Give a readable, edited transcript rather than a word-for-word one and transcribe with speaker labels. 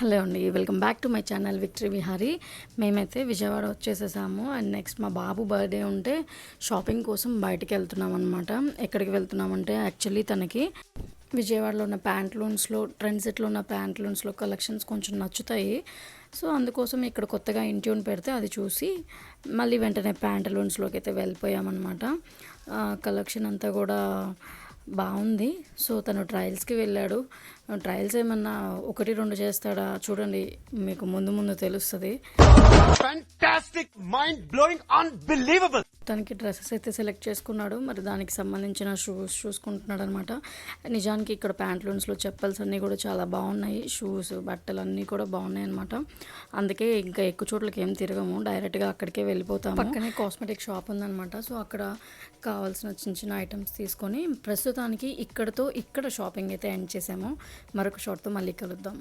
Speaker 1: Hello అండి, welcome back to my channel victory Vihari. మేమైతే Vijayawada వచ్చేసేసాము. And next మా బాబు బర్త్డే ఉంటే షాపింగ్ కోసం బయటికి వెళ్తున్నాం అనమాట. ఎక్కడికి వెళ్తున్నామంటే యాక్చువల్లీ తనకి విజయవాడలో ఉన్న ప్యాంట్లూన్స్లో ట్రెండ్సెట్లో ఉన్న ప్యాంట్లూన్స్లో కలెక్షన్స్ కొంచెం నచ్చుతాయి. సో అందుకోసం ఇక్కడ కొత్తగా ఇంట్యూన్ పెడితే అది చూసి మళ్ళీ వెంటనే ప్యాంట్లూన్స్లోకి అయితే వెళ్ళిపోయామన్నమాట. కలెక్షన్ అంతా కూడా బాగుంది. సో తను ట్రయల్స్కి వెళ్ళాడు. ట్రయల్స్ ఏమన్నా 1-2 చేస్తాడా చూడండి, మీకు ముందు ముందు తెలుస్తుంది. తనకి డ్రెస్సెస్ అయితే సెలెక్ట్ చేసుకున్నాడు. మరి దానికి సంబంధించిన షూస్ చూసుకుంటున్నాడు అనమాట. నిజానికి ఇక్కడ ప్యాంట్లూన్స్లో చెప్పల్స్ అన్నీ కూడా చాలా బాగున్నాయి. షూస్ బట్టలు అన్నీ కూడా బాగున్నాయి అనమాట. అందుకే ఇంకా ఎక్కువ చోట్లకి ఏం తిరగము, డైరెక్ట్గా అక్కడికే వెళ్ళిపోతాము. పక్కనే కాస్మెటిక్ షాప్ ఉందన్నమాట. సో అక్కడ కావాల్సిన చిన్న చిన్న ఐటమ్స్ తీసుకొని ప్రస్తుతానికి ఇక్కడ షాపింగ్ అయితే ఎండ్ చేసాము. మరొక షాట్తో మళ్ళీ కలుద్దాం.